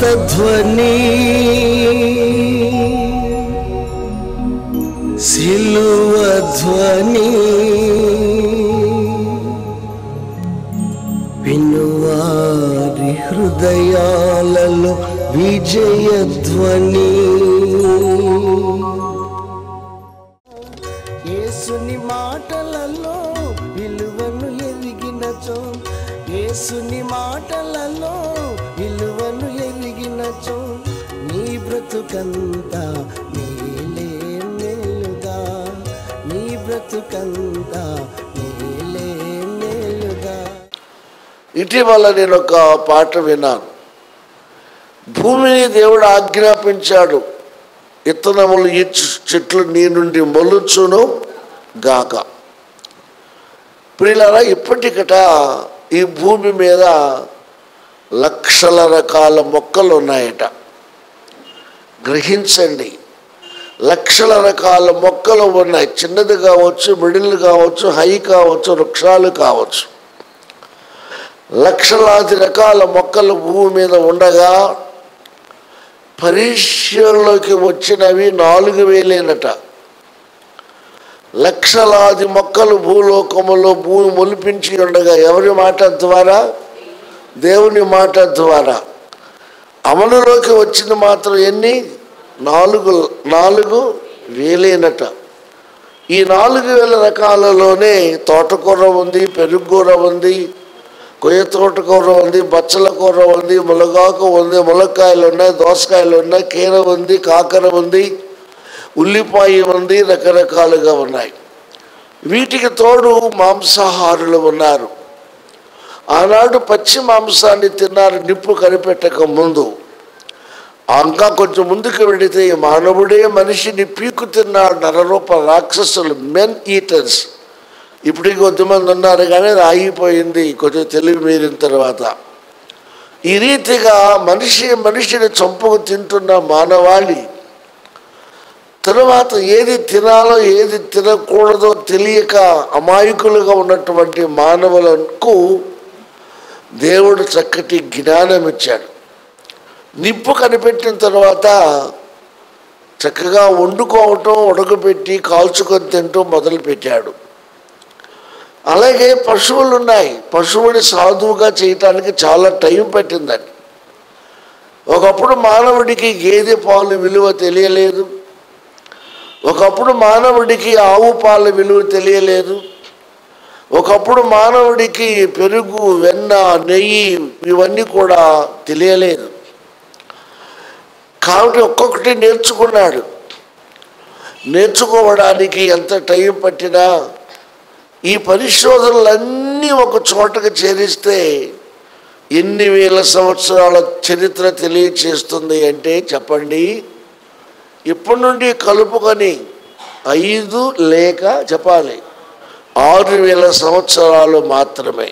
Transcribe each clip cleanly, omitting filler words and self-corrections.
ఆర్తధ్వని సిలువ ధ్వని వినువారి హృదయాలలో విజయధ్వని. యేసుని మాటలలో విలువను ఎరిగినచో, యేసుని మాటలలో విలువను ఎరిగినచో నీ బ్రతుకంతా మేలే మేలుగా, నీ బ్రతుకంతా మేలే మేలుగా. ఇటీవల నేను ఒక పాట విన్నాను. భూమిని దేవుడు ఆజ్ఞాపించాడు, ఇత్తనములు ఈ చెట్లు నీ నుండి మొలుచును గాక. ప్రియులారా, ఇప్పటికట ఈ భూమి మీద లక్షల రకాల మొక్కలు ఉన్నాయట. గ్రహించండి, లక్షల రకాల మొక్కలు ఉన్నాయి. చిన్నది కావచ్చు, మిడిల్ కావచ్చు, హై కావచ్చు, వృక్షాలు కావచ్చు. లక్షలాది రకాల మొక్కలు భూమి మీద ఉండగా పరిశీలనలోకి వచ్చినవి 4000 లక్షలాది మొక్కలు భూలోకములో భూమి మొలిపించి ఉండగా ఎవరి మాట ద్వారా? దేవుని మాట ద్వారా. అమలులోకి వచ్చింది మాత్రం ఎన్ని? 4,000. ఈ 4,000 రకాలలోనే తోటకూర ఉంది, పెరుగుకూర ఉంది, కొయ్య తోటకూర ఉంది, బచ్చల కూర ఉంది, మునగాకు ఉంది, ములక్కాయలు ఉన్నాయి, దోసకాయలు ఉన్నాయి, కీర ఉంది, కాకర ఉంది, ఉల్లిపాయ ఉంది, రకరకాలుగా ఉన్నాయి. వీటికి తోడు మాంసాహారులు ఉన్నారు. ఆనాడు పచ్చి మాంసాన్ని తిన్నారు నిప్పు కనిపెట్టక ముందు. ఇంకా కొంచెం ముందుకు వెళితే మానవుడే మనిషిని పీకు తిన్నాడు. నరరూప రాక్షసులు, మెన్ ఈటర్స్. ఇప్పటికి కొద్దిమంది ఉన్నారు కానీ అది ఆగిపోయింది కొంచెం తెలివి మీరిన తర్వాత. ఈ రీతిగా మనిషిని చంపుకు తింటున్న మానవాళి తరువాత ఏది తినాలో ఏది తినకూడదో తెలియక అమాయకులుగా ఉన్నటువంటి మానవులకు దేవుడు చక్కటి జ్ఞానం ఇచ్చాడు. నిప్పు కనిపెట్టిన తర్వాత చక్కగా వండుకోవటం, ఉడకబెట్టి కాల్చుకొని తింటూ మొదలుపెట్టాడు. అలాగే పశువులు ఉన్నాయి. పశువుని సాధువుగా చేయటానికి చాలా టైం పట్టిందండి. ఒకప్పుడు మానవుడికి గేదె పాలు విలువ తెలియలేదు, ఒకప్పుడు మానవుడికి ఆవు పాల విలువ తెలియలేదు, ఒకప్పుడు మానవుడికి పెరుగు, వెన్న, నెయ్యి ఇవన్నీ కూడా తెలియలేదు. కాబట్టి ఒక్కొక్కటి నేర్చుకున్నాడు. నేర్చుకోవడానికి ఎంత టైం పట్టినా ఈ పరిశోధనలన్నీ ఒక చోటకు చేరిస్తే ఎన్ని వేల సంవత్సరాల చరిత్ర తెలియచేస్తుంది అంటే చెప్పండి. ఇప్పటి నుండి కలుపుకొని 5 లేక చెప్పాలి 6,000 సంవత్సరాలు మాత్రమే.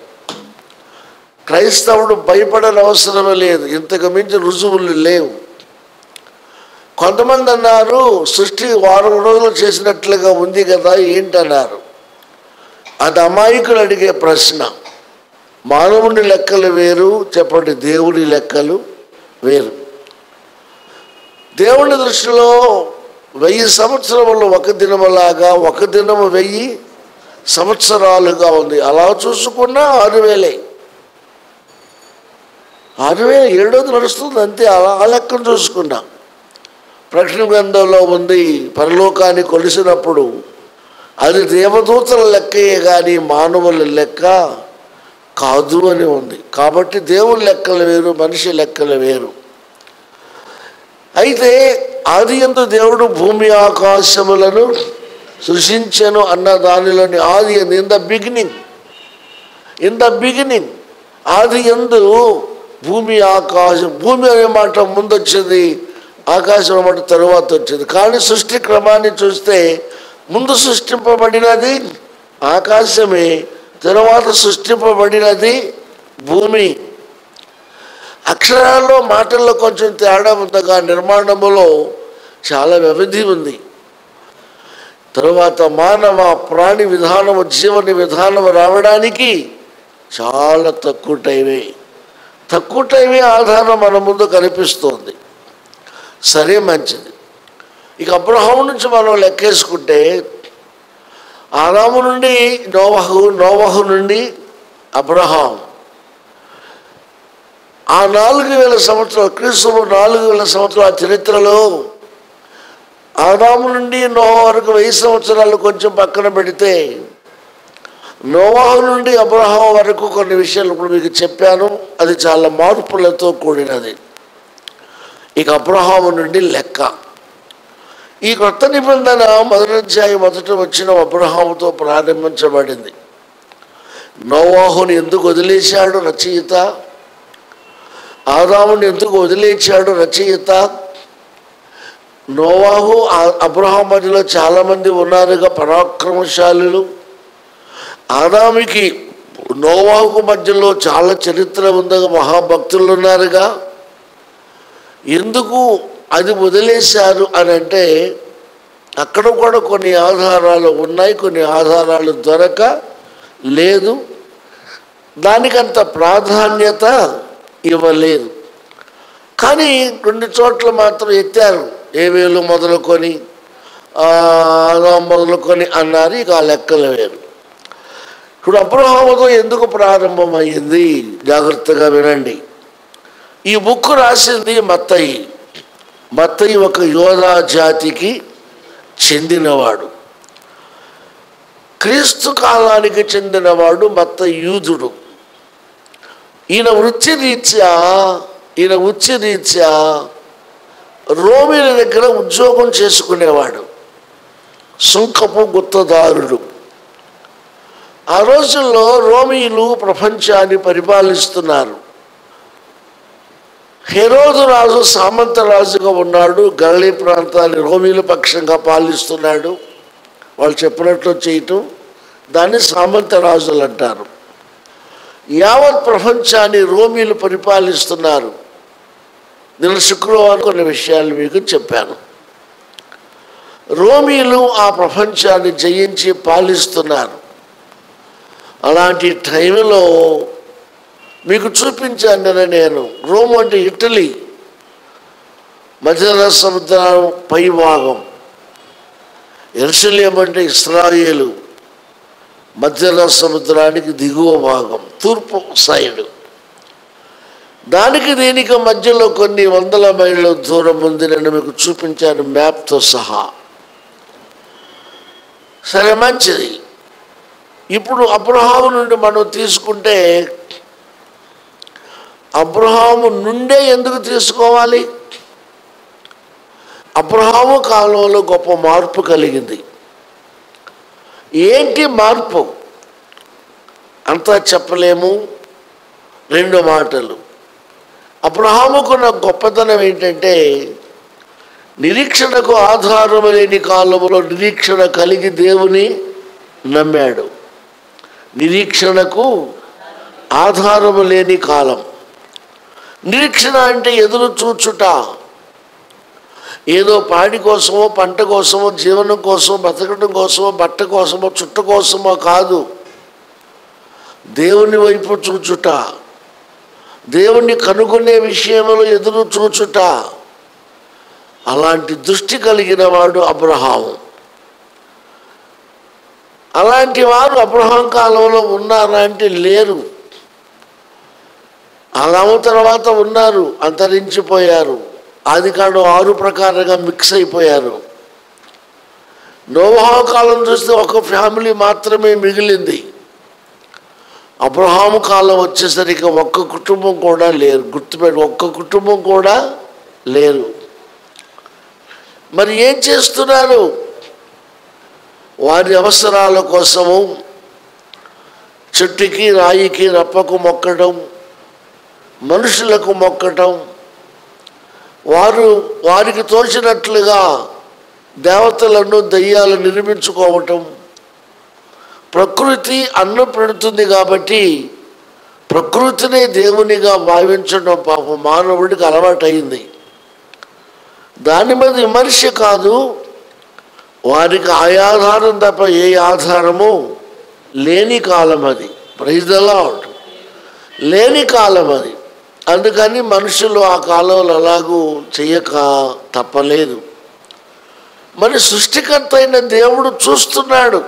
క్రైస్తవుడు భయపడని అవసరం లేదు, ఇంతకు మించి రుజువులు లేవు. కొంతమంది అన్నారు సృష్టి 1 వారం రోజులు చేసినట్లుగా ఉంది కదా ఏంటన్నారు. అది అమాయకులు అడిగే ప్రశ్న. మానవుని లెక్కలు వేరు, చెప్పండి, దేవుని లెక్కలు వేరు. దేవుని దృష్టిలో 1000 సంవత్సరములు ఒక దినములాగా, ఒక దినము 1000 సంవత్సరాలుగా ఉంది. అలా చూసుకున్నా 6,000. 6,007 నడుస్తుంది అంతే. అలా ఆ లెక్కను చూసుకున్నా. ప్రకటన గ్రంథంలో ఉంది, పరలోకాన్ని కొలిసినప్పుడు అది దేవదూతల లెక్కయే కానీ మానవుల లెక్క కాదు అని ఉంది. కాబట్టి దేవుని లెక్కలు వేరు, మనిషి లెక్కలు వేరు. అయితే ఆది యందు దేవుడు భూమి ఆకాశములను సృష్టించెను అన్న దానిలోని ఆది యందు, ఇన్ ద బిగినింగ్ ఆది యందు భూమి ఆకాశం. భూమి అనే మాట ముందు వచ్చింది, ఆకాశం అన్నమాట తరువాత వచ్చింది. కానీ సృష్టి క్రమాన్ని చూస్తే ముందు సృష్టింపబడినది ఆకాశమే, తరువాత సృష్టింపబడినది భూమి. అక్షరాల్లో మాటల్లో కొంచెం తేడా ఉందగా నిర్మాణములో చాలా వ్యవధి ఉంది. తరువాత మానవ ప్రాణి విధానము, జీవన విధానం రావడానికి చాలా తక్కువ టైమే. తక్కువ టైమే ఆధారం మన ముందు కనిపిస్తోంది. సరే, మంచిది. ఇక అబ్రహాము నుంచి మనం లెక్కేసుకుంటే ఆదాము నుండి నోవహు, నోవహు నుండి అబ్రహాం, ఆ 4000 సంవత్సరాలు, క్రీస్తు 4000 సంవత్సరాల చరిత్రలో ఆదాము నుండి నోవహు వరకు 1000 సంవత్సరాలు కొంచెం పక్కన పెడితే, నోవహు నుండి అబ్రహాం వరకు కొన్ని విషయాలు ఇప్పుడు మీకు చెప్పాను. అది చాలా మార్పులతో కూడినది. ఇక అబ్రహాము నుండి లెక్క. ఈ కొత్త నిబంధన మొదటి అధ్యాయం మొదట వచ్చిన అబ్రహాముతో ప్రారంభించబడింది. నోవహుని ఎందుకు వదిలేశాడు రచయిత? ఆదాముని ఎందుకు వదిలేశాడు రచయిత? నోవహు అబ్రహాం మధ్యలో చాలామంది ఉన్నారుగా పరాక్రమశాలులు. ఆదాముకి నోవహుకు మధ్యలో చాలా చరిత్ర ఉందగా మహాభక్తులు ఉన్నారుగా. ఎందుకు అది వదిలేశారు అని అంటే, అక్కడ కూడా కొన్ని ఆధారాలు ఉన్నాయి, కొన్ని ఆధారాలు దొరక లేదు. దానికంత ప్రాధాన్యత ఇవ్వలేదు. కానీ 2 చోట్ల మాత్రం ఎత్తారు. ఏవేలు మొదలుకొని మొదలుకొని అన్నారు. ఇక ఆ లెక్కలు వేరు. ఇప్పుడు అబ్రహాముతో ఎందుకు ప్రారంభమైంది? జాగ్రత్తగా వినండి. ఈ బుక్ రాసింది మత్తయి. మత్తయి ఒక యోధా జాతికి చెందినవాడు. క్రీస్తు కాలానికి చెందినవాడు మత్తయి యూదుడు. ఈయన వృత్తిరీత్యా రోమీల దగ్గర ఉద్యోగం చేసుకునేవాడు. సుంకపు గుత్తదారుడు. ఆ రోజుల్లో రోమీలు ప్రపంచాన్ని పరిపాలిస్తున్నారు. హెరోదు రాజు సామంత రాజుగా ఉన్నాడు. గలిలీ ప్రాంతాన్ని రోమీల పక్షంగా పాలిస్తున్నాడు. వాళ్ళు చెప్పినట్లు చేయటం, దాన్ని సామంత రాజులు అంటారు. యావత్ ప్రపంచాన్ని రోమీలు పరిపాలిస్తున్నారు. నేను శుక్రవారం కొన్ని విషయాలు మీకు చెప్పాను. రోమీలు ఆ ప్రపంచాన్ని జయించి పాలిస్తున్నారు. అలాంటి టైంలో మీకు చూపించాను నేను. రోమ్ అంటే ఇటలీ, మధ్య సముద్రం పై భాగం. యెరూషలేము అంటే ఇశ్రాయేలు, మధ్య సముద్రానికి దిగువ భాగం, తూర్పు సైడు. దానికి దీనికి మధ్యలో కొన్ని 100 మైళ్ళ దూరం ఉంది. నేను మీకు చూపించాను మ్యాప్తో సహా. సరే, మంచిది. ఇప్పుడు అబ్రహాము నుండి మనం తీసుకుంటే, అబ్రహాము నుండే ఎందుకు తీసుకోవాలి? అబ్రహాము కాలంలో గొప్ప మార్పు కలిగింది. ఏంటి మార్పు? అంతా చెప్పలేము. 2 మాటలు. అబ్రహాముకున్న గొప్పతనం ఏంటంటే, నిరీక్షణకు ఆధారము లేని కాలంలో నిరీక్షణ కలిగి దేవుని నమ్మాడు. నిరీక్షణకు ఆధారము లేని కాలం. నిరీక్షణ అంటే ఎదురు చూచుట. ఏదో పాడి కోసమో, పంట కోసమో, జీవనం కోసమో, బతకడం కోసమో, బట్ట కోసమో, చుట్ట కోసమో కాదు. దేవుని వైపు చూచుట, దేవుణ్ణి కనుగొనే విషయంలో ఎదురు చూచుట. అలాంటి దృష్టి కలిగిన వాడు అబ్రహాము. అలాంటి వారు అబ్రహాం కాలంలో ఉన్నారా అంటే లేరు. ఆదాము తర్వాత ఉన్నారు, అంతరించిపోయారు. ఆదికాండం 6 ప్రకారంగా మిక్స్ అయిపోయారు. నోవహు కాలం చూస్తే ఒక ఫ్యామిలీ మాత్రమే మిగిలింది. అబ్రహాము కాలం వచ్చేసరికి ఒక్క కుటుంబం కూడా లేరు. గుర్తుపెట్టు, ఒక్క కుటుంబం కూడా లేరు. మరి ఏం చేస్తున్నారు? వారి అవసరాల కోసము చెట్టుకి, రాయికి, రప్పకు మొక్కడం, మనుషులకు మొక్కటం, వారికి తోచినట్లుగా దేవతలను, దయ్యాలను నిర్మించుకోవటం. ప్రకృతి అన్నం పెడుతుంది కాబట్టి ప్రకృతినే దేవునిగా భావించడం పాపం మానవుడికి అలవాటైంది. దాని మీద విమర్శ కాదు. వారికి ఆ ఆధారం తప్ప ఏ ఆధారము లేని కాలం అది. Praise the Lord. లేని కాలం అది. అందుకని మనుషులు ఆ కాలంలో అలాగూ చెయ్యక తప్పలేదు. మరి సృష్టికర్త అయిన దేవుడు చూస్తున్నాడు.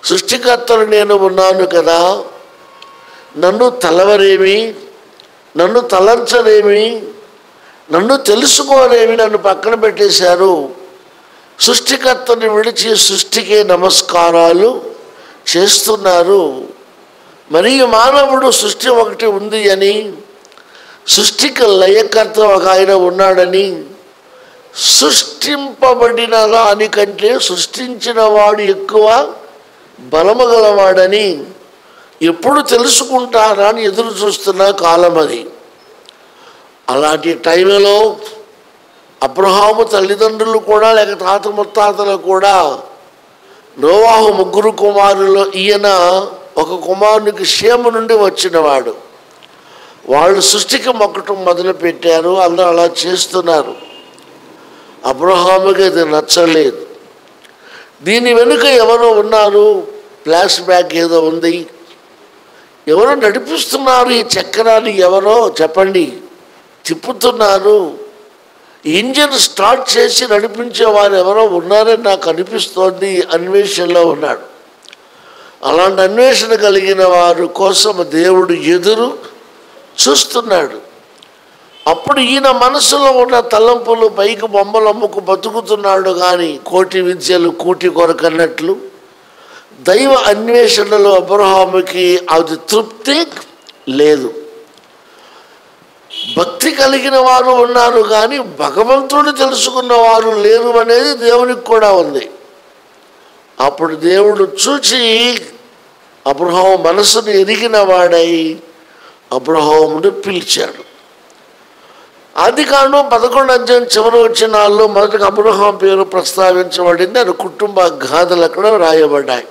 సృష్టికర్తను నేను ఉన్నాను కదా, నన్ను తలవరేమి, నన్ను తలంచలేమి, నన్ను తెలుసుకోలేమి, నన్ను పక్కన పెట్టేశారు. సృష్టికర్తని విడిచి సృష్టికే నమస్కారాలు చేస్తున్నారు. మరియు మానవుడు సృష్టి ఒకటి ఉంది అని, సృష్టికి లయకర్త ఒక ఆయన ఉన్నాడని, సృష్టింపబడిన దానికంటే సృష్టించిన వాడు ఎక్కువ బలము గలవాడని ఎప్పుడు తెలుసుకుంటారా అని ఎదురు చూస్తున్న కాలం అది. అలాంటి టైంలో అబ్రహాము తల్లిదండ్రులు కూడా లేక తాత ముత్తాతలు కూడా నోవాహు 3 కుమారులు ఈయన ఒక కుమారునికి షేము నుండి వచ్చినవాడు. వాళ్ళు సృష్టికి మొక్కటం మొదలుపెట్టారు. అందరూ అలా చేస్తున్నారు. అబ్రహాముకి అది నచ్చలేదు. దీని వెనుక ఎవరో ఉన్నారు, ఫ్లాష్ బ్యాక్ ఏదో ఉంది. ఎవరో నడిపిస్తున్నారు ఈ చక్రాన్ని, ఎవరో చెప్పండి, తిప్పుతున్నారు. ఇంజిన్ స్టార్ట్ చేసి నడిపించేవారు ఎవరో ఉన్నారని నాకు అనిపిస్తోంది. అన్వేషణలో ఉన్నాడు. అలాంటి అన్వేషణ కలిగిన వారి కోసం దేవుడు ఎదురు చూస్తున్నాడు. అప్పుడు ఈయన మనసులో ఉన్న తలంపులు పైకి బొమ్మలు అమ్ముకు బతుకుతున్నాడు. కానీ కోటి విద్యలు కూటి కొరకన్నట్లు దైవ అన్వేషణలో అబ్రహాముకి అది తృప్తి లేదు. భక్తి కలిగిన వారు ఉన్నారు కానీ భగవంతుడిని తెలుసుకున్న వారు లేరు అనేది దేవునికి కూడా ఉంది. అప్పుడు దేవుడు చూచి అబ్రహాము మనసును ఎరిగిన వాడై అబ్రహామును పిలిచాడు. ఆదికాండం 11వ అధ్యాయం చివరి వచనాల్లో మొదటిగా అబ్రహాం పేరు ప్రస్తావించబడింది. ఆయన కుటుంబ గాథలు అక్కడ రాయబడ్డాయి.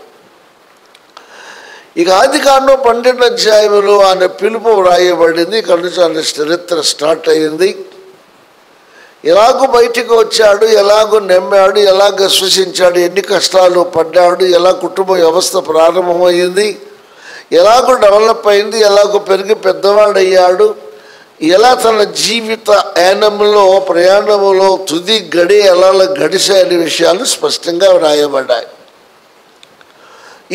ఇక ఆదికాండం 12వ అధ్యాయంలో ఆయన పిలుపు వ్రాయబడింది. ఇక్కడ నుంచి ఆయన చరిత్ర స్టార్ట్ అయ్యింది. ఎలాగో బయటికి వచ్చాడు, ఎలాగో నమ్మాడు, ఎలాగ సృష్టించాడు, ఎన్ని కష్టాలు పడ్డాడు, ఎలా కుటుంబ వ్యవస్థ ప్రారంభమైంది, ఎలాగో డెవలప్ అయింది, ఎలాగో పెరిగి పెద్దవాడయ్యాడు, ఎలా తన జీవిత ప్రయాణంలో తుది గడి ఎలా గడిచాయనే విషయాలు స్పష్టంగా వ్రాయబడ్డాయి.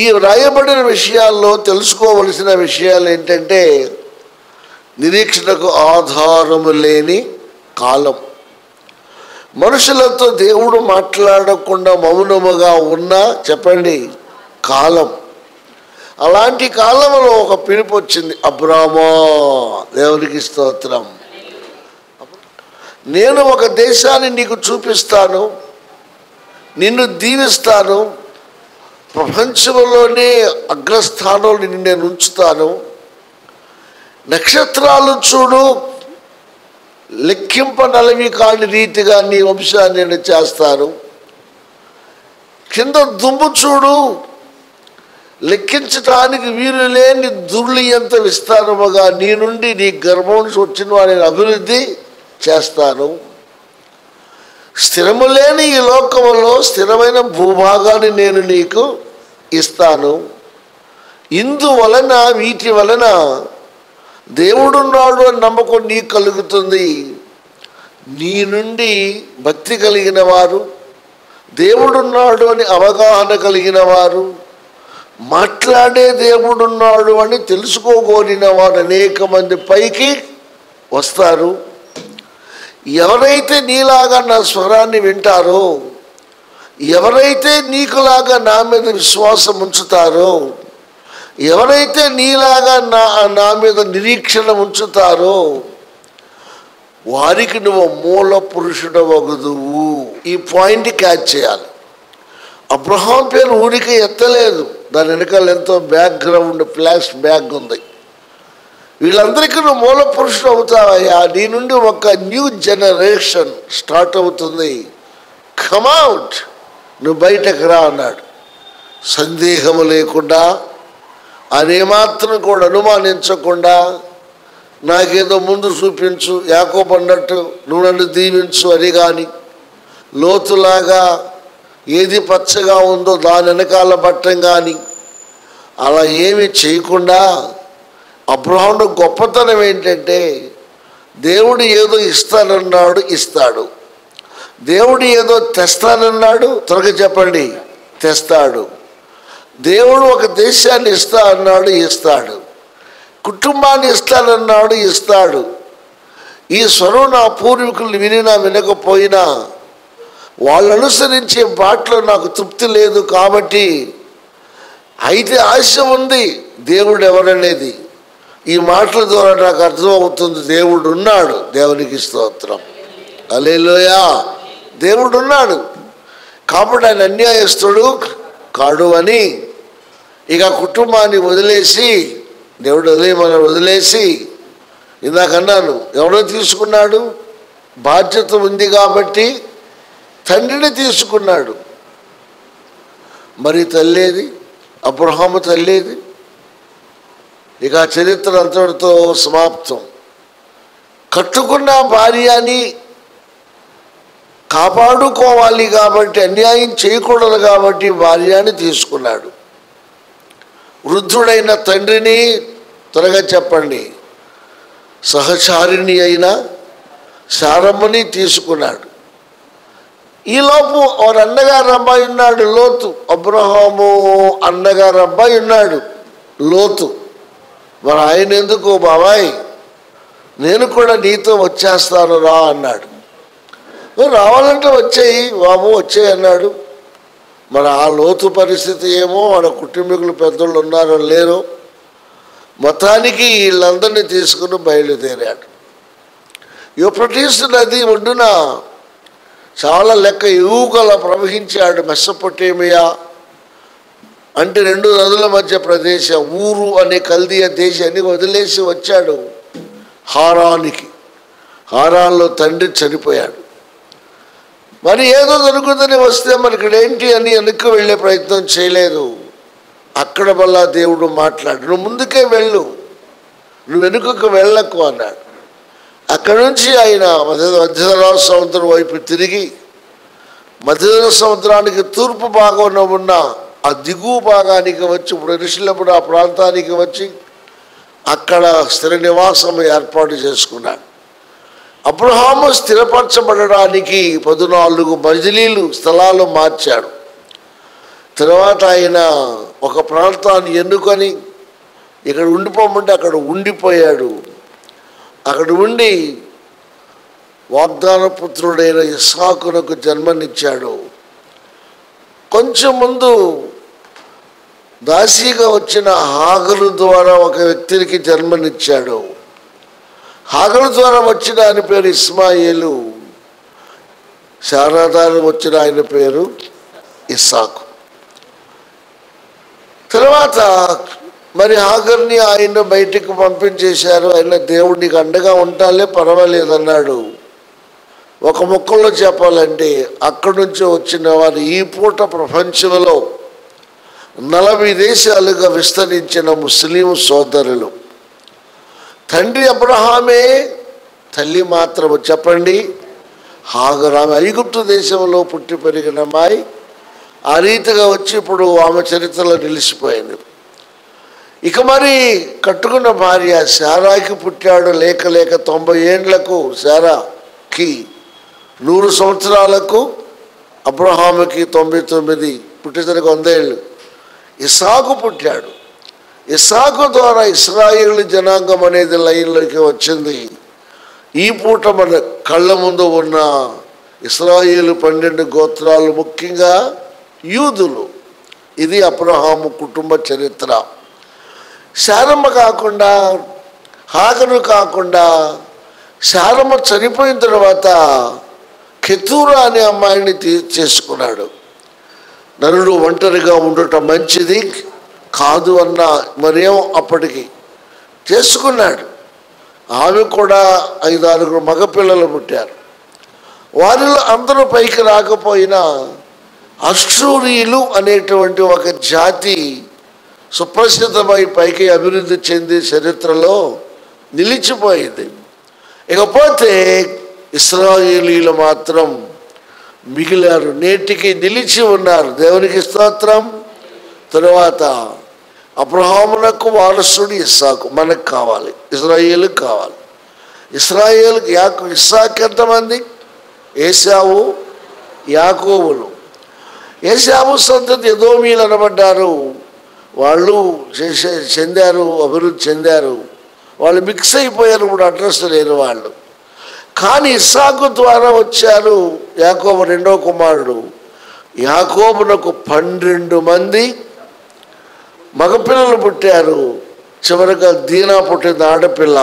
ఈ వ్రాయబడిన విషయాల్లో తెలుసుకోవలసిన విషయాలు ఏంటంటే, నిరీక్షణకు ఆధారము లేని కాలం, మనుషులతో దేవుడు మాట్లాడకుండా మౌనముగా ఉన్న చెప్పండి కాలం. అలాంటి కాలంలో ఒక పిలుపు వచ్చింది. అబ్రామా, దేవునికి స్తోత్రం, నేను ఒక దేశాన్ని నీకు చూపిస్తాను, నిన్ను దీవిస్తాను, ప్రపంచంలోనే అగ్రస్థానంలో నిన్ను నేను ఉంచుతాను, నక్షత్రాలు చూడు, లెక్కింపనలవి కాని రీతిగా నీ వంశాన్ని నేను చేస్తాను, కింద దుమ్ము చూడు, లెక్కించటానికి వీలు లేని దుర్లి ఎంత విస్తారముగా నీ నుండి నీ గర్భం నుంచి వచ్చిన వారిని అభివృద్ధి చేస్తాను, స్థిరము లేని ఈ లోకములో స్థిరమైన భూభాగాన్ని నేను నీకు ఇస్తాను, ఇందువలన వీటి వలన దేవుడున్నాడు అని నమ్మకం నీకు కలుగుతుంది, నీ నుండి భక్తి కలిగిన వారు, దేవుడున్నాడు అని అవగాహన కలిగిన వారు, మాట్లాడే దేవుడున్నాడు అని తెలుసుకోగోరిన వారు అనేక మంది పైకి వస్తారు. ఎవరైతే నీలాగా నా స్వరాన్ని వింటారో, ఎవరైతే నీకులాగా నా మీద విశ్వాసం ఉంచుతారో, ఎవరైతే నీలాగా నా మీద నిరీక్షణ ఉంచుతారో వారికి నువ్వు మూల పురుషుడు వగుదువు. ఈ పాయింట్ క్యాచ్ చేయాలి. అబ్రహాం పేరు ఊరికే ఎత్తలేదు, దాని వెనకాల ఎంతో బ్యాక్గ్రౌండ్ ఫ్లాష్ బ్యాక్ ఉంది. వీళ్ళందరికీ నువ్వు మూల పురుషుడు అవుతావయ్యా, నీ నుండి ఒక న్యూ జనరేషన్ స్టార్ట్ అవుతుంది, కమ్అవుట్, నువ్వు బయటకు రా అన్నాడు. సందేహము లేకుండా, అదేమాత్రం కూడా అనుమానించకుండా, నాకేదో ముందు చూపించు, యాకోబు అన్నట్టు నువ్వు నన్ను దీవించు అని కానీ, లోతులాగా ఏది పచ్చగా ఉందో దాని వెనకాల పట్టం కానీ అలా ఏమి చేయకుండా అబ్రహాము గొప్పతనం ఏంటంటే దేవుడు ఏదో ఇస్తానన్నాడు, ఇస్తాడు. దేవుడు ఏదో తెస్తానన్నాడు, త్వరగా చెప్పండి, తెస్తాడు. దేవుడు ఒక దేశాన్ని ఇస్తా అన్నాడు, ఇస్తాడు. కుటుంబాన్ని ఇస్తానన్నాడు, ఇస్తాడు. ఈ స్వరం నా పూర్వీకులు వినినా వినకపోయినా వాళ్ళు అనుసరించే బాటలో నాకు తృప్తి లేదు. కాబట్టి అయితే ఆశ ఉంది దేవుడు ఎవరనేది. ఈ మాటల ద్వారా నాకు అర్థమవుతుంది, దేవుడు ఉన్నాడు. దేవునికి స్తోత్రం, హల్లెలూయా. దేవుడు ఉన్నాడు కాబట్టి ఆయన అన్యాయస్తుడు కాడు అని ఇక కుటుంబాన్ని వదిలేసి, దేవుడు వదిలేసి, ఇందాక అన్నాను ఎవరో తీసుకున్నాడు, బాధ్యత ఉంది కాబట్టి తండ్రిని తీసుకున్నాడు. మరి తల్లేది, అబ్రహాము తల్లేది. ఇక చరిత్ర అంతటితో సమాప్తం. కట్టుకున్న భార్యని కాపాడుకోవాలి కాబట్టి, అన్యాయం చేయకూడదు కాబట్టి భార్యని తీసుకున్నాడు. వృద్ధుడైన తండ్రిని, త్వరగా చెప్పండి, సహచారిణి అయిన శారమ్మని తీసుకున్నాడు. ఈలోపు వారు అన్నగారు అబ్బాయి ఉన్నాడు, లోతు. అబ్రహాము అన్నగారు అబ్బాయి ఉన్నాడు, లోతు. మరి ఆయన ఎందుకు, బాబాయ్ నేను కూడా నీతో వచ్చేస్తాను రా అన్నాడు. రావాలంటే వచ్చేయి బాబు, వచ్చేయి అన్నాడు. మరి ఆ లోతు పరిస్థితి ఏమో, మన కుటుంబీకులు పెద్దోళ్ళు ఉన్నారో లేరో, మొత్తానికి వీళ్ళందరినీ తీసుకుని బయలుదేరాడు. యూఫ్రటీసు నది ఒడ్డున చాలా లెక్క ఎగువగల ప్రవహించాడు. మెసొపొటేమియా అంటే 2 నదుల మధ్య ప్రదేశం, ఊరు అనే కల్దీయ దేశాన్ని వదిలేసి వచ్చాడు హారానికి. హారాన్లో తండ్రి చనిపోయాడు. మరి ఏదో దొరుకుతుందని వస్తే మరి ఇక్కడ ఏంటి అని వెనక్కి వెళ్ళే ప్రయత్నం చేయలేదు. అక్కడ వల్ల దేవుడు మాట్లాడు, నువ్వు ముందుకే వెళ్ళు, నువ్వు వెనుకకు వెళ్ళకు అన్నాడు. అక్కడి నుంచి ఆయన మధ్యధరా సముద్రం వైపు తిరిగి, మధ్యధరా సముద్రానికి తూర్పు భాగంలో ఉన్న ఆ దిగువ భాగానికి వచ్చి, ఇప్పుడు ఋషులప్పుడు ఆ ప్రాంతానికి వచ్చి అక్కడ స్థిర నివాసం ఏర్పాటు చేసుకున్నాడు. అబ్రహాము స్థిరపరచబడడానికి 14 మజిలీలు స్థలాలు మార్చాడు. తర్వాత ఆయన ఒక ప్రాంతాన్ని ఎన్నుకొని ఇక్కడ ఉండిపోమంటే అక్కడ ఉండిపోయాడు. అక్కడ ఉండి వాగ్దాన పుత్రుడైన ఇస్సాకునకు జన్మనిచ్చాడు. కొంచెం ముందు దాసీగా వచ్చిన హాగరు ద్వారా ఒక వ్యక్తికి జన్మనిచ్చాడు. హాగరు ద్వారా వచ్చిన ఆయన పేరు ఇస్మాయేలు, శారా ద్వారా వచ్చిన ఆయన పేరు ఇస్సాకు. తర్వాత మరి హాగర్ని ఆయన బయటికి పంపించేశారు. ఆయన దేవుడికి అండగా ఉంటాలే, పర్వాలేదన్నాడు. ఒక ముక్కల్లో చెప్పాలంటే అక్కడి నుంచి వచ్చిన వారు ఈ పూట ప్రపంచంలో 40 దేశాలుగా విస్తరించిన ముస్లిం సోదరులు. తండ్రి అబ్రహామే, తల్లి మాత్రము చెప్పండి హాగరు. ఆమె ఐగుప్తు దేశంలో పుట్టి పెరిగిన అమ్మాయి. ఆ రీతిగా వచ్చి ఇప్పుడు ఆమె చరిత్రలో నిలిచిపోయింది. ఇక మరి కట్టుకున్న భార్య శారాకి పుట్టాడు. లేక 90 ఏండ్లకు శారాకి, 100 సంవత్సరాలకు అబ్రహాముకి 99, పుట్టేసరికి 100 ఏళ్ళు. ఇస్సాకు పుట్టాడు. ఇస్సాకు ద్వారా ఇశ్రాయేలు జనాంగం అనేది లైన్లోకి వచ్చింది. ఈ పూట మన కళ్ళ ముందు ఉన్న ఇశ్రాయేలు 12 గోత్రాలు, ముఖ్యంగా యూదులు. ఇది అబ్రహాము కుటుంబ చరిత్ర. శారమ్మ కాకుండా, హాగరు కాకుండా, శారమ్మ చనిపోయిన తర్వాత కెతూరా అనే అమ్మాయిని చేసుకున్నాడు. నరుడు ఒంటరిగా ఉండటం మంచిది కాదు అన్న మరేం అప్పటికి చేసుకున్నాడు. ఆమె కూడా 5-6 మగపిల్లలు పుట్టారు. వారిలో అందరూ పైకి రాకపోయినా అష్షూరీయులు అనేటువంటి ఒక జాతి సుప్రసిద్ధమై పైకి అభివృద్ధి చెంది చరిత్రలో నిలిచిపోయింది. ఇకపోతే ఇశ్రాయేలీయులు మాత్రం మిగిలారు, నేటికి నిలిచి ఉన్నారు. దేవునికి స్తోత్రం. తరువాత అబ్రహామునకు వారసుడు ఇస్సాకు. మనకు కావాలి, ఇశ్రాయేలుకు కావాలి. ఇశ్రాయేలుకి ఇస్సాకు ఎంతమంది? ఏశావు, యాకోబులు. ఏశావు సంతతి ఎదోమీలు అనబడ్డారు. వాళ్ళు చెందారు, అభివృద్ధి చెందారు. వాళ్ళు మిక్స్ అయిపోయారు, ఇప్పుడు అడ్రస్ లేని వాళ్ళు. కానీ ఇస్సాకు ద్వారా వచ్చారు యాకోబు రెండో కుమారుడు. యాకోబునకు 12 మంది మగపిల్లలు పుట్టారు. చివరిగా దీనా పుట్టింది, ఆడపిల్ల.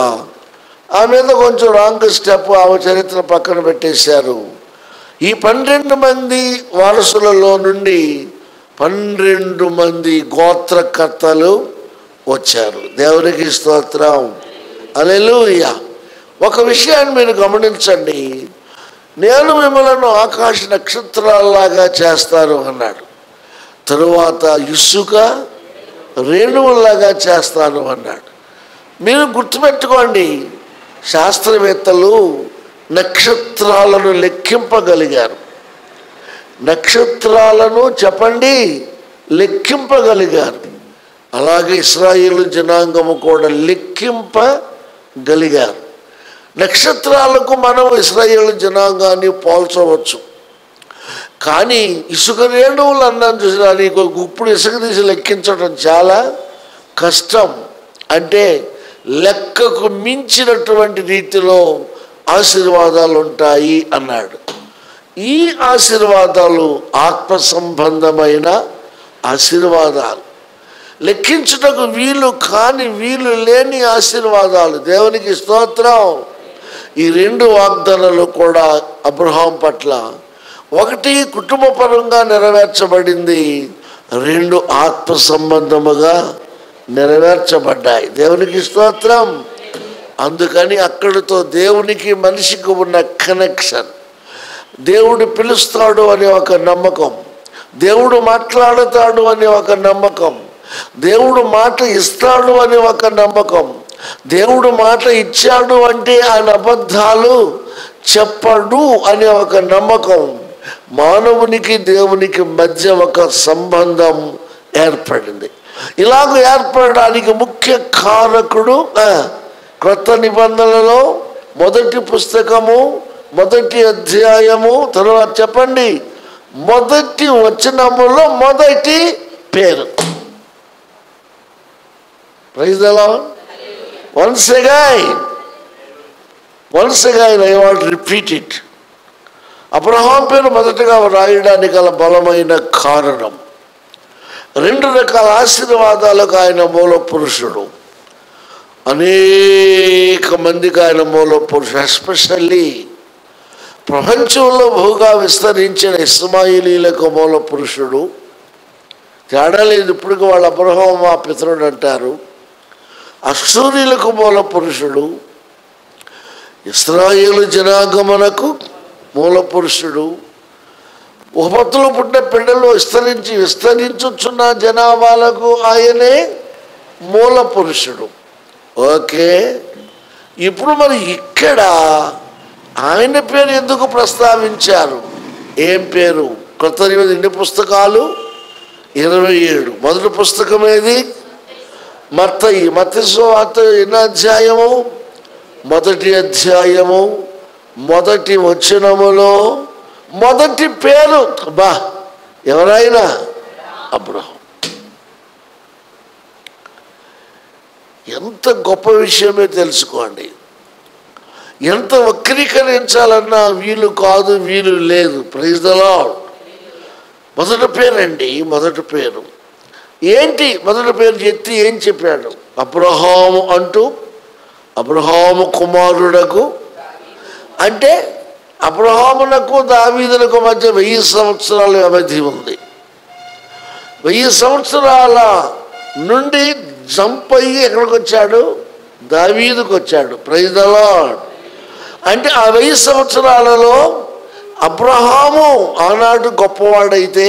ఆ మీద కొంచెం రాంగ్ స్టెప్, ఆమె చరిత్ర పక్కన పెట్టేశారు. ఈ 12 మంది వారసులలో నుండి 12 మంది గోత్రకర్తలు వచ్చారు. దేవునికి స్తోత్రం, హల్లెలూయా. ఒక విషయాన్ని మీరు గమనించండి. నేను మిమ్మలను ఆకాశ నక్షత్రాల్లాగా చేస్తాను అన్నాడు. తరువాత ఇసుక రేణువుల్లాగా చేస్తాను అన్నాడు. మీరు గుర్తుపెట్టుకోండి, శాస్త్రవేత్తలు నక్షత్రాలను లెక్కింపగలిగారు. నక్షత్రాలను చెప్పండి లెక్కింపగలిగారు. అలాగే ఇశ్రాయేలు జనాంగము కూడా లెక్కింపగలిగారు. నక్షత్రాలకు మనం ఇశ్రాయేలు జనాంగాన్ని పోల్చవచ్చు. కానీ ఇసుక రేణువులు అన్నాను చూసినా, నీకు ఇప్పుడు ఇసుక తీసి లెక్కించడం చాలా కష్టం. అంటే లెక్కకు మించినటువంటి రీతిలో ఆశీర్వాదాలు ఉంటాయి అన్నాడు. ఈ ఆశీర్వాదాలు ఆత్మ సంబంధమైన ఆశీర్వాదాలు, లెక్కించుటకు వీలు కాని వీలు లేని ఆశీర్వాదాలు. దేవునికి స్తోత్రం. ఈ 2 వాగ్దానాలు కూడా అబ్రహాం పట్ల, ఒకటి కుటుంబపరంగా నెరవేర్చబడింది, 2 ఆత్మ సంబంధముగా నెరవేర్చబడ్డాయి. దేవునికి స్తోత్రం. అందుకని అక్కడితో దేవునికి మనిషికి ఉన్న కనెక్షన్, దేవుడు పిలుస్తాడు అనే ఒక నమ్మకం, దేవుడు మాట్లాడతాడు అనే ఒక నమ్మకం, దేవుడు మాట ఇస్తాడు అనే ఒక నమ్మకం, దేవుడు మాట ఇచ్చాడు అంటే ఆయన అబద్ధాలు చెప్పడు అనే ఒక నమ్మకం, మానవునికి దేవునికి మధ్య ఒక సంబంధం ఏర్పడింది. ఇలాగ ఏర్పడడానికి ముఖ్య కారకుడు క్రొత్త నిబంధనలో మొదటి పుస్తకము 1వ అధ్యాయము, తర్వాత చెప్పండి మొదటి వచనములో మొదటి పేరు. Praise the Lord. Once again I want to repeat it. Abraham పేరు మొదటగా రాయడానికి గల బలమైన కారణం, 2 రకాల ఆశీర్వాదాలకు ఆయన మూల పురుషుడు. అనేక మందికి ఆయన మూల పురుషుడు. ఎస్పెషల్లీ ప్రపంచంలో బహుగా విస్తరించిన ఇస్మాయిలీలకు మూల పురుషుడు. తేడా లేదు, ఇప్పటికి వాళ్ళు అబ్రహాం మా పితరుడు అంటారు. అష్షూరీలకు మూల పురుషుడు, ఇశ్రాయేలు జనాగమనకు మూల పురుషుడు. ఉపత్తులు పుట్టిన పిల్లలు విస్తరించుచున్న జనాభాలకు ఆయనే మూల పురుషుడు. ఓకే, ఇప్పుడు మరి ఇక్కడ ఆయన పేరు ఎందుకు ప్రస్తావించారు? ఏం పేరు? కొత్త నిబంధన ఎన్ని పుస్తకాలు? 27. మొదటి పుస్తకం ఏది? మత్తయి. మత్తయి సువార్త ఎన్నో అధ్యాయము? 1వ అధ్యాయము 1వ వచనములో మొదటి పేరు ఎవరైనా అబ్రహాం. ఎంత గొప్ప విషయమే తెలుసుకోండి. ఎంత వక్రీకరించాలన్నా వీలు కాదు, వీలు లేదు. Praise the Lord. మొదటి పేరండి, మొదటి పేరు ఏంటి? మొదటి పేరు ఎత్తి ఏం చెప్పాడు? అబ్రహాము అంటూ, అబ్రహాము కుమారుడకు. అంటే అబ్రహామునకు దావీదునకు మధ్య 1000 సంవత్సరాల వ్యవధి ఉంది. 1000 సంవత్సరాల నుండి జంప్ అయ్యి ఎక్కడికి వచ్చాడు? దావీదుకు వచ్చాడు. Praise the Lord. అంటే ఆ 1000 సంవత్సరాలలో అబ్రహాము ఆనాడు గొప్పవాడైతే,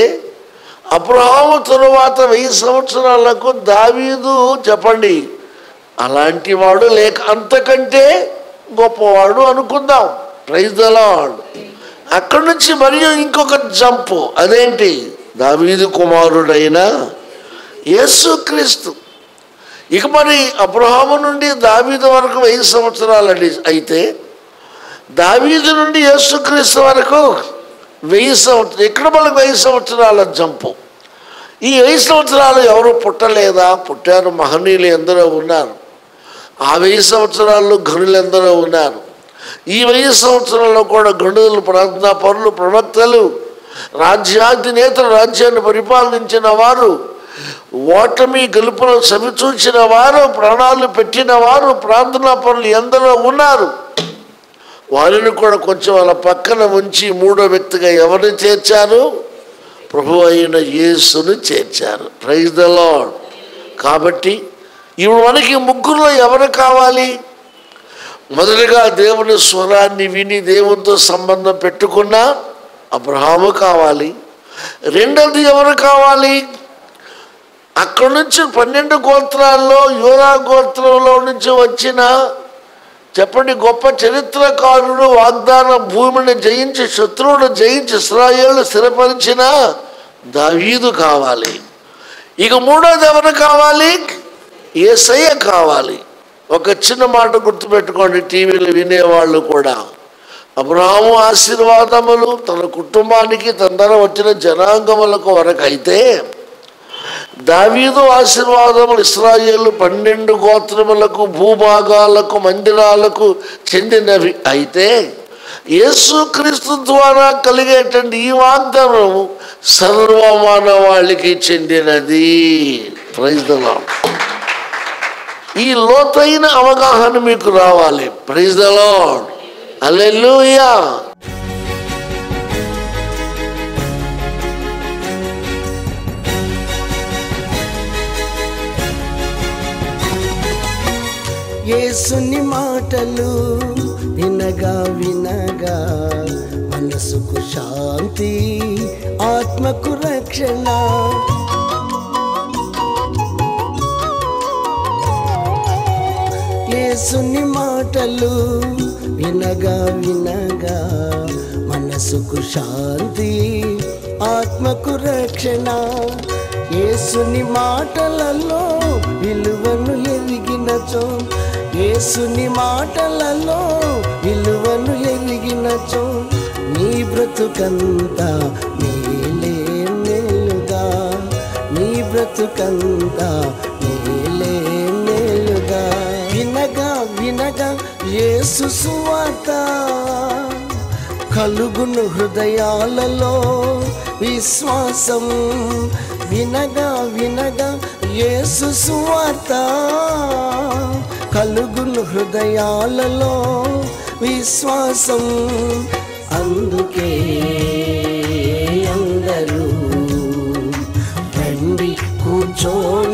అబ్రహాము తరువాత 1000 సంవత్సరాలకు దావీదు చెప్పండి అలాంటి వాడు లేక అంతకంటే గొప్పవాడు అనుకుందాం. Praise the Lord. అక్కడి నుంచి మరియు ఇంకొక జంపు. అదేంటి? దావీదు కుమారుడైన యేసుక్రీస్తు. ఇక మరి అబ్రహాము నుండి దావీదు వరకు 1000 సంవత్సరాలు అయితే దావీదు నుండి యేసుక్రీస్తు వరకు 1000 సంవత్సరాలు. ఇక్కడ మనకు 1000 సంవత్సరాల జంపు. ఈ 1000 సంవత్సరాలు ఎవరు పుట్టలేదా? పుట్టారు, మహనీయులు ఎందరో ఉన్నారు. ఆ 1000 సంవత్సరాల్లో ఘనులు ఎందరో ఉన్నారు. ఈ 1000 సంవత్సరాల్లో కూడా గణులు, ప్రార్థనా పరులు, ప్రవక్తలు, రాజ్యాధినేతలు, రాజ్యాన్ని పరిపాలించిన వారు, ఓటమి గెలుపును సవిచూచిన వారు, ప్రాణాలు పెట్టిన వారు, ప్రార్థనా పరులు ఎందరో ఉన్నారు. వారిని కూడా కొంచెం వాళ్ళ పక్కన ఉంచి మూడో వ్యక్తిగా ఎవరిని చేర్చారు? ప్రభు అయిన యేసును చేర్చారు. Praise the Lord. కాబట్టి ఇప్పుడు మనకి ముగ్గురులో ఎవరు కావాలి? మొదటిగా దేవుని స్వరాన్ని విని దేవునితో సంబంధం పెట్టుకున్న అబ్రహాము కావాలి. రెండవది ఎవరు కావాలి? అక్కడి నుంచి 12 గోత్రాల్లో యూదా గోత్రంలో నుంచి వచ్చిన చెప్పండి గొప్ప చరిత్రకారుడు, వాగ్దాన భూమిని జయించి శత్రువును జయించి ఇశ్రాయేలు స్థిరపరిచిన దావీదు కావాలి. ఇక మూడోది ఎవరు కావాలి? యేసయ్య కావాలి. ఒక చిన్న మాట గుర్తుపెట్టుకోండి, టీవీలు వినేవాళ్ళు కూడా. అబ్రహాము ఆశీర్వాదములు తన కుటుంబానికి తన ద్వారా వచ్చిన జనాంగములకు వరకైతే, దావీదు ఆశీర్వాదములు ఇశ్రాయేలు 12 గోత్రములకు, భూభాగాలకు, మందిరాలకు చెందినవి అయితే, యేసుక్రీస్తు ద్వారా కలిగేటువంటి ఈ వాగ్దానం సర్వమానవాళికి చెందినది. Praise the lord. ఈ లోతైన అవగాహన మీకు రావాలి. Praise the lord. హల్లెలూయా. యేసుని మాటలు వినగా వినగా మనసుకు శాంతి, ఆత్మకు రక్షణ. యేసుని మాటలు వినగా వినగా మనసుకు శాంతి, ఆత్మకు రక్షణ. యేసుని మాటలలో విలువను ఎరిగినచో, యేసుని మాటలలో విలువను ఎరిగినచో, నీ బ్రతుకంతా మేలే మేలుగా, నీ బ్రతుకంతా మేలే మేలుగా. వినగా వినగా యేసు సువార్త కలుగును హృదయాలలో విశ్వాసం. వినగా వినగా యేసు సువార్త కలుగును హృదయాలలో విశ్వాసం. అందుకే అందరూ రండి కూర్చోండి